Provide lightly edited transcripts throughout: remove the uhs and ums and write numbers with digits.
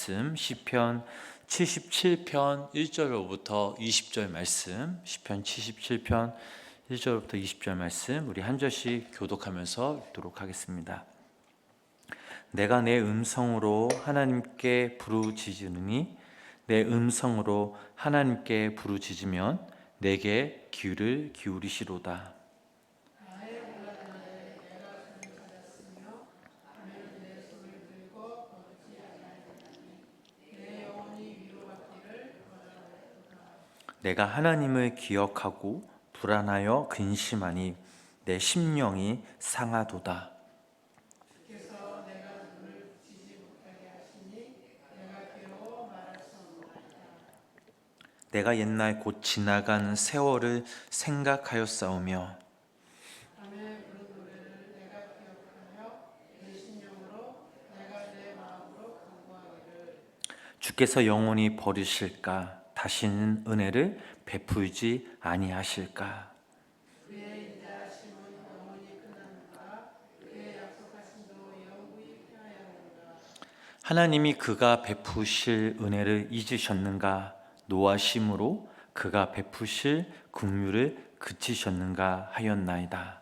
말씀, 시편 77편 1절로부터 20절 말씀, 시편 77편 1절부터 20절 말씀, 우리 한 절씩 교독하면서 읽도록 하겠습니다. 내가 내 음성으로 하나님께 부르짖으니 내 음성으로 하나님께 부르짖으면 내게 귀를 기울이시로다. 내가 하나님을 기억하고 불안하여 근심하니 내 심령이 상하도다. 내가 옛날 곧 지나간 세월을 생각하였사오며 주께서 영원히 버리실까? 다시는 은혜를 베풀지 아니하실까? 하나님이 그가 베푸실 은혜를 잊으셨는가? 노하심으로 그가 베푸실 긍휼을 그치셨는가 하였나이다.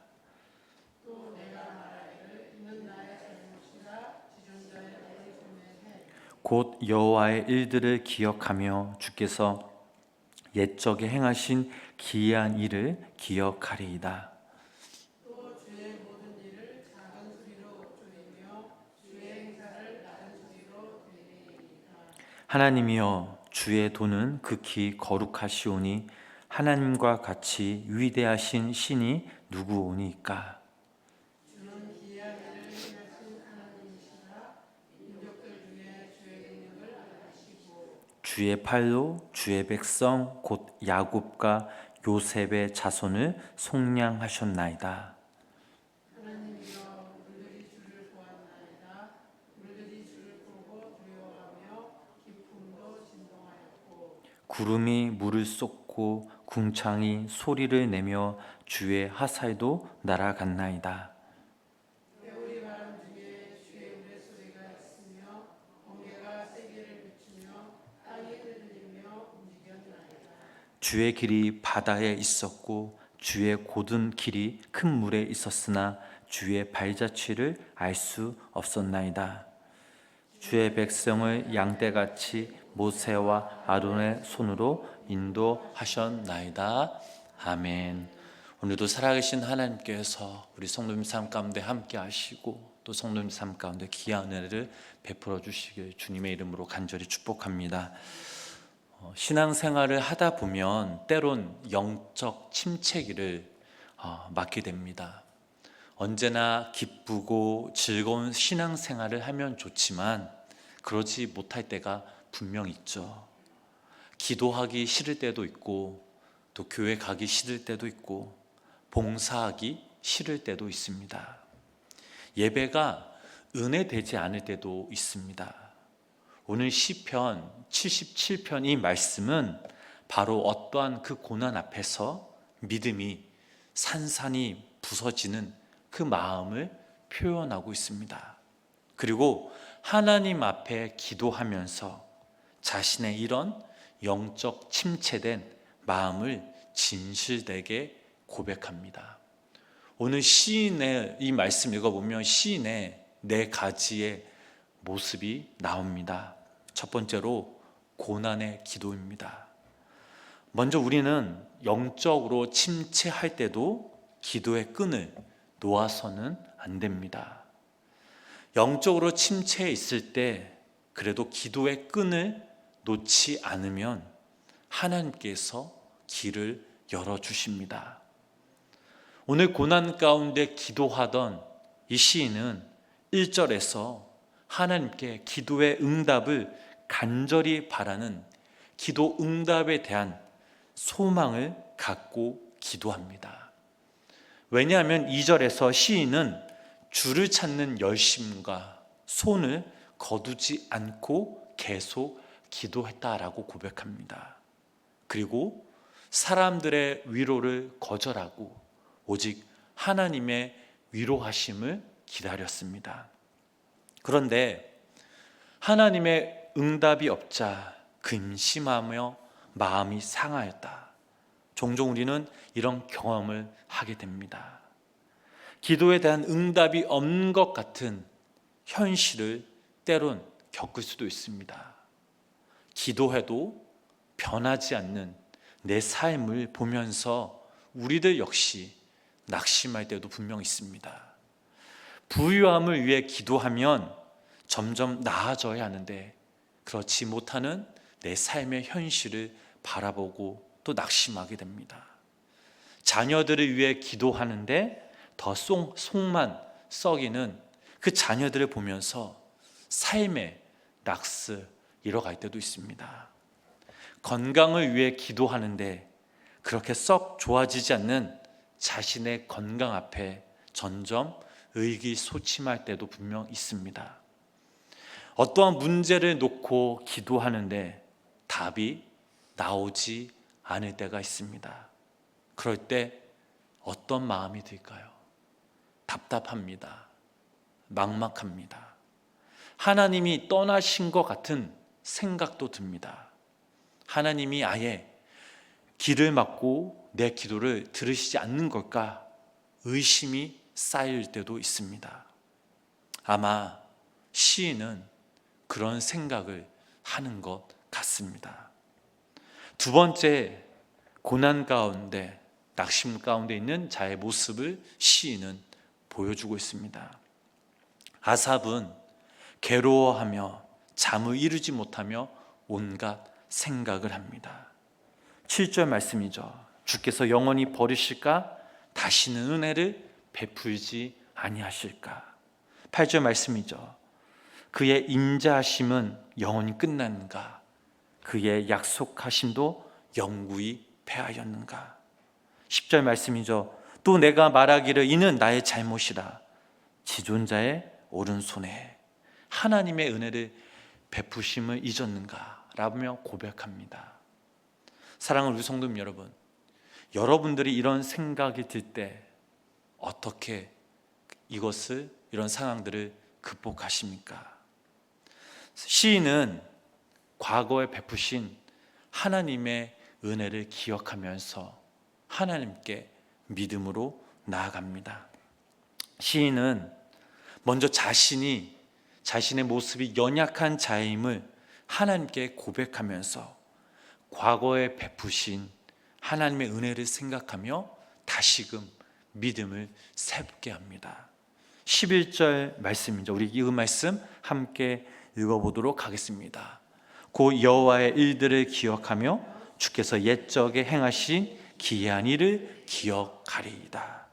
곧 여호와의 일들을 기억하며 주께서 옛적에 행하신 기이한 일을 기억하리이다. 하나님이여, 주의 도는 극히 거룩하시오니 하나님과 같이 위대하신 신이 누구오니까? 주의 팔로 주의 백성 곧 야곱과 요셉의 자손을 속량하셨나이다. 구름이 물을 쏟고 궁창이 소리를 내며 주의 하살도 날아갔나이다. 주의 길이 바다에 있었고 주의 곧은 길이 큰 물에 있었으나 주의 발자취를 알 수 없었나이다. 주의 백성을 양떼같이 모세와 아론의 손으로 인도하셨나이다. 아멘. 오늘도 살아계신 하나님께서 우리 성도님 삶 가운데 함께 하시고 또 성도님 삶 가운데 귀한 은혜를 베풀어 주시길 주님의 이름으로 간절히 축복합니다. 신앙생활을 하다 보면 때론 영적 침체기를 맞게 됩니다. 언제나 기쁘고 즐거운 신앙생활을 하면 좋지만 그러지 못할 때가 분명 있죠. 기도하기 싫을 때도 있고 또 교회 가기 싫을 때도 있고 봉사하기 싫을 때도 있습니다. 예배가 은혜되지 않을 때도 있습니다. 오늘 시편 77편 이 말씀은 바로 어떠한 그 고난 앞에서 믿음이 산산이 부서지는 그 마음을 표현하고 있습니다. 그리고 하나님 앞에 기도하면서 자신의 이런 영적 침체된 마음을 진실되게 고백합니다. 오늘 시인의 이 말씀 읽어보면 시인의 네 가지의 모습이 나옵니다. 첫 번째로 고난의 기도입니다. 먼저 우리는 영적으로 침체할 때도 기도의 끈을 놓아서는 안 됩니다. 영적으로 침체해 있을 때 그래도 기도의 끈을 놓지 않으면 하나님께서 길을 열어주십니다. 오늘 고난 가운데 기도하던 이 시인은 1절에서 하나님께 기도의 응답을 간절히 바라는 기도 응답에 대한 소망을 갖고 기도합니다. 왜냐하면 2절에서 시인은 주를 찾는 열심과 손을 거두지 않고 계속 기도했다라고 고백합니다. 그리고 사람들의 위로를 거절하고 오직 하나님의 위로하심을 기다렸습니다. 그런데 하나님의 응답이 없자 근심하며 마음이 상하였다. 종종 우리는 이런 경험을 하게 됩니다. 기도에 대한 응답이 없는 것 같은 현실을 때론 겪을 수도 있습니다. 기도해도 변하지 않는 내 삶을 보면서 우리들 역시 낙심할 때도 분명 있습니다. 부유함을 위해 기도하면 점점 나아져야 하는데 그렇지 못하는 내 삶의 현실을 바라보고 또 낙심하게 됩니다. 자녀들을 위해 기도하는데 더 속만 썩이는 그 자녀들을 보면서 삶의 낙스 잃어갈 때도 있습니다. 건강을 위해 기도하는데 그렇게 썩 좋아지지 않는 자신의 건강 앞에 점점 의기소침할 때도 분명 있습니다. 어떠한 문제를 놓고 기도하는데 답이 나오지 않을 때가 있습니다. 그럴 때 어떤 마음이 들까요? 답답합니다. 막막합니다. 하나님이 떠나신 것 같은 생각도 듭니다. 하나님이 아예 길을 막고 내 기도를 들으시지 않는 걸까? 의심이 쌓일 때도 있습니다. 아마 시인은 그런 생각을 하는 것 같습니다. 두 번째, 고난 가운데, 낙심 가운데 있는 자의 모습을 시인은 보여주고 있습니다. 아삽은 괴로워하며 잠을 이루지 못하며 온갖 생각을 합니다. 7절 말씀이죠. 주께서 영원히 버리실까? 다시는 은혜를 베풀지 아니하실까? 8절 말씀이죠. 그의 인자하심은 영원히 끝났는가? 그의 약속하심도 영구히 패하였는가? 10절 말씀이죠. 또 내가 말하기를 이는 나의 잘못이라. 지존자의 오른손에 하나님의 은혜를 베푸심을 잊었는가? 라며 고백합니다. 사랑하는 우리 성도님 여러분, 여러분들이 이런 생각이 들 때 어떻게 이런 상황들을 극복하십니까? 시인은 과거에 베푸신 하나님의 은혜를 기억하면서 하나님께 믿음으로 나아갑니다. 시인은 먼저 자신의 모습이 연약한 자임을 하나님께 고백하면서 과거에 베푸신 하나님의 은혜를 생각하며 다시금 믿음을 새롭게 합니다. 11절 말씀이죠. 우리 이 말씀 함께 읽어보도록 하겠습니다. 곧 여호와의 일들을 기억하며 주께서 옛적에 행하신 기이한 일을 기억하리이다.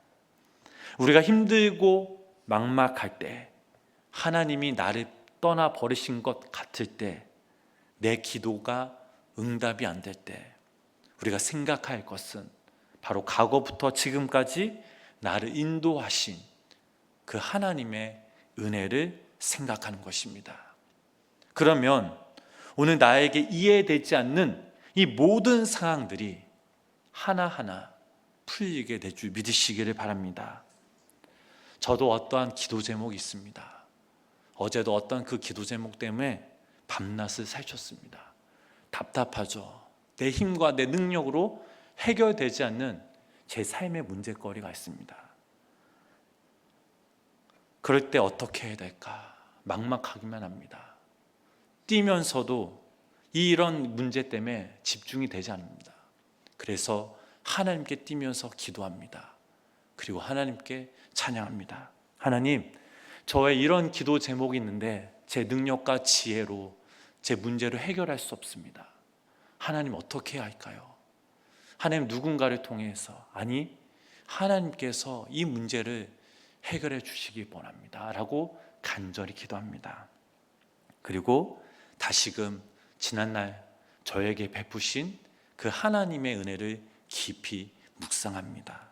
우리가 힘들고 막막할 때, 하나님이 나를 떠나 버리신 것 같을 때, 내 기도가 응답이 안 될 때 우리가 생각할 것은 바로 과거부터 지금까지 나를 인도하신 그 하나님의 은혜를 생각하는 것입니다. 그러면 오늘 나에게 이해되지 않는 이 모든 상황들이 하나하나 풀리게 될 줄 믿으시기를 바랍니다. 저도 어떠한 기도 제목이 있습니다. 어제도 어떤 그 기도 제목 때문에 밤낮을 살쳤습니다. 답답하죠. 내 힘과 내 능력으로 해결되지 않는 제 삶의 문제거리가 있습니다. 그럴 때 어떻게 해야 될까? 막막하기만 합니다. 뛰면서도 이런 문제 때문에 집중이 되지 않습니다. 그래서 하나님께 뛰면서 기도합니다. 그리고 하나님께 찬양합니다. 하나님, 저의 이런 기도 제목이 있는데 제 능력과 지혜로 제 문제를 해결할 수 없습니다. 하나님 어떻게 해야 할까요? 하나님 누군가를 통해서, 아니 하나님께서 이 문제를 해결해 주시기 원합니다 라고 간절히 기도합니다. 그리고 다시금 지난날 저에게 베푸신 그 하나님의 은혜를 깊이 묵상합니다.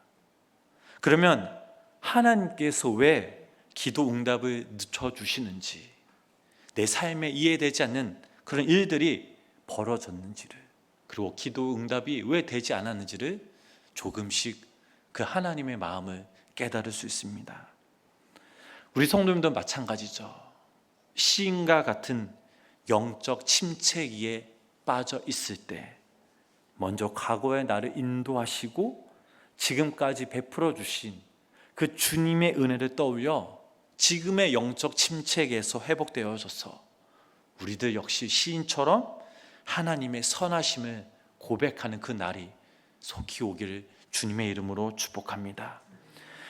그러면 하나님께서 왜 기도 응답을 늦춰주시는지, 내 삶에 이해되지 않는 그런 일들이 벌어졌는지를, 그리고 기도 응답이 왜 되지 않았는지를 조금씩 그 하나님의 마음을 깨달을 수 있습니다. 우리 성도님도 마찬가지죠. 시인과 같은 영적 침체기에 빠져 있을 때 먼저 과거의 나를 인도하시고 지금까지 베풀어 주신 그 주님의 은혜를 떠올려 지금의 영적 침체기에서 회복되어져서 우리들 역시 시인처럼 하나님의 선하심을 고백하는 그 날이 속히 오기를 주님의 이름으로 축복합니다.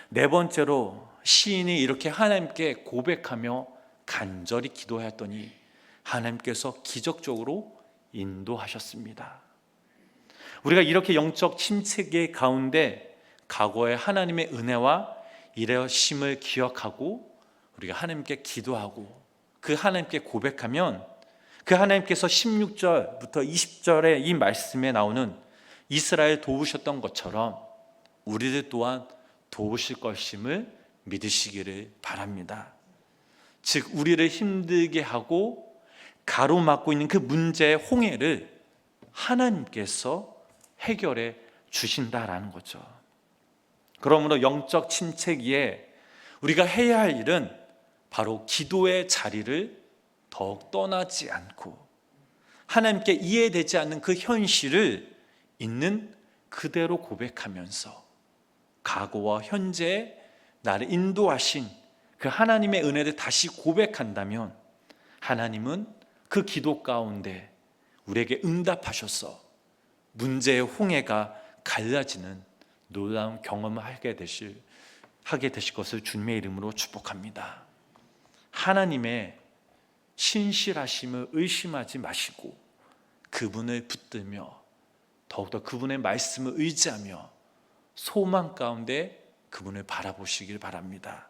네 번째로 시인이 이렇게 하나님께 고백하며 간절히 기도하였더니 하나님께서 기적적으로 인도하셨습니다. 우리가 이렇게 영적 침체기 가운데 과거의 하나님의 은혜와 일하심을 기억하고 우리가 하나님께 기도하고 그 하나님께 고백하면 그 하나님께서 16절부터 20절의 이 말씀에 나오는 이스라엘 도우셨던 것처럼 우리들 또한 도우실 것임을 믿으시기를 바랍니다. 즉 우리를 힘들게 하고 가로막고 있는 그 문제의 홍해를 하나님께서 해결해 주신다라는 거죠. 그러므로 영적 침체기에 우리가 해야 할 일은 바로 기도의 자리를 더욱 떠나지 않고 하나님께 이해되지 않는 그 현실을 있는 그대로 고백하면서 과거와 현재에 나를 인도하신 그 하나님의 은혜를 다시 고백한다면 하나님은 그 기도 가운데 우리에게 응답하셔서 문제의 홍해가 갈라지는 놀라운 경험을 하게 되실 것을 주님의 이름으로 축복합니다. 하나님의 신실하심을 의심하지 마시고 그분을 붙들며 더욱더 그분의 말씀을 의지하며 소망 가운데 그분을 바라보시길 바랍니다.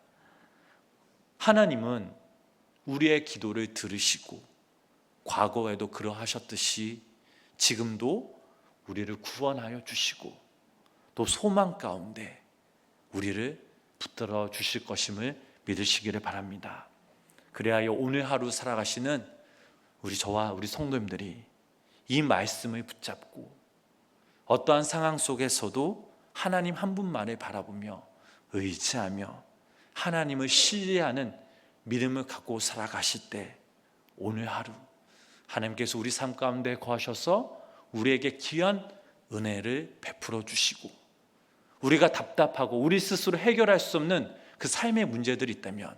하나님은 우리의 기도를 들으시고 과거에도 그러하셨듯이 지금도 우리를 구원하여 주시고 또 소망 가운데 우리를 붙들어 주실 것임을 믿으시기를 바랍니다. 그래야 오늘 하루 살아가시는 저와 우리 성도님들이 이 말씀을 붙잡고 어떠한 상황 속에서도 하나님 한 분만을 바라보며 의지하며 하나님을 신뢰하는 믿음을 갖고 살아가실 때 오늘 하루 하나님께서 우리 삶 가운데 거하셔서 우리에게 귀한 은혜를 베풀어 주시고 우리가 답답하고 우리 스스로 해결할 수 없는 그 삶의 문제들이 있다면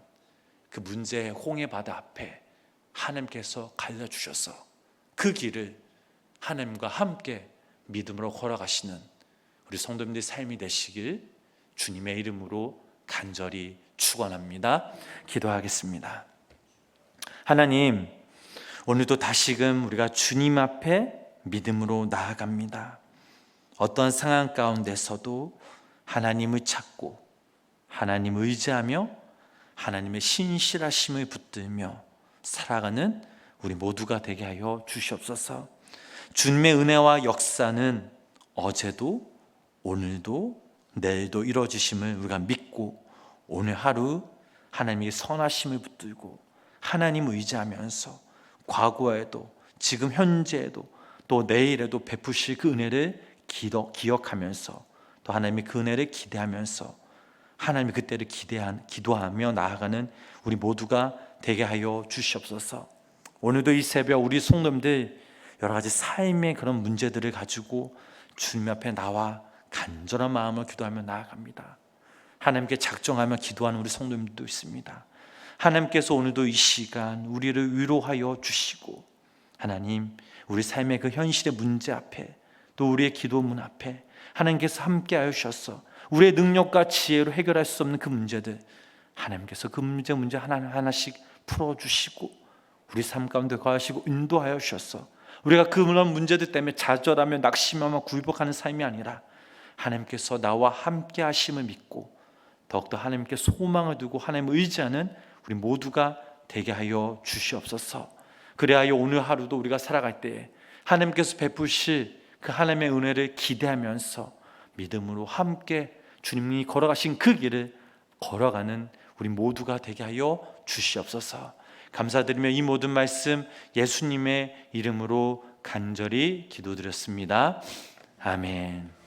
그 문제의 홍해 바다 앞에 하나님께서 갈라주셔서 그 길을 하나님과 함께 믿음으로 걸어가시는 우리 성도님들의 삶이 되시길 주님의 이름으로 간절히 축원합니다. 기도하겠습니다. 하나님, 오늘도 다시금 우리가 주님 앞에 믿음으로 나아갑니다. 어떤 상황 가운데서도 하나님을 찾고 하나님을 의지하며 하나님의 신실하심을 붙들며 살아가는 우리 모두가 되게 하여 주시옵소서. 주님의 은혜와 역사는 어제도 오늘도 내일도 이루어지심을 우리가 믿고 오늘 하루 하나님의 선하심을 붙들고 하나님을 의지하면서 과거에도 지금 현재에도 또 내일에도 베푸실 그 은혜를 기억하면서 또 하나님의 그 은혜를 기대하면서 하나님의 그때를 기도하며 나아가는 우리 모두가 되게 하여 주시옵소서. 오늘도 이 새벽 우리 성도님들 여러 가지 삶의 그런 문제들을 가지고 주님 앞에 나와 간절한 마음을 기도하며 나아갑니다. 하나님께 작정하며 기도하는 우리 성도님들도 있습니다. 하나님께서 오늘도 이 시간 우리를 위로하여 주시고 하나님 우리 삶의 그 현실의 문제 앞에 또 우리의 기도문 앞에 하나님께서 함께 하셔서 우리의 능력과 지혜로 해결할 수 없는 그 문제들 하나님께서 그 문제 하나하나씩 풀어주시고 우리 삶 가운데 거하시고 인도하여 주셔서 우리가 그런 문제들 때문에 좌절하며 낙심하며 굴복하는 삶이 아니라 하나님께서 나와 함께 하심을 믿고 더욱더 하나님께 소망을 두고 하나님을 의지하는 우리 모두가 되게 하여 주시옵소서. 그래야 오늘 하루도 우리가 살아갈 때에 하나님께서 베푸실 그 하나님의 은혜를 기대하면서 믿음으로 함께 주님이 걸어가신 그 길을 걸어가는 우리 모두가 되게 하여 주시옵소서. 감사드리며 이 모든 말씀 예수님의 이름으로 간절히 기도드렸습니다. 아멘.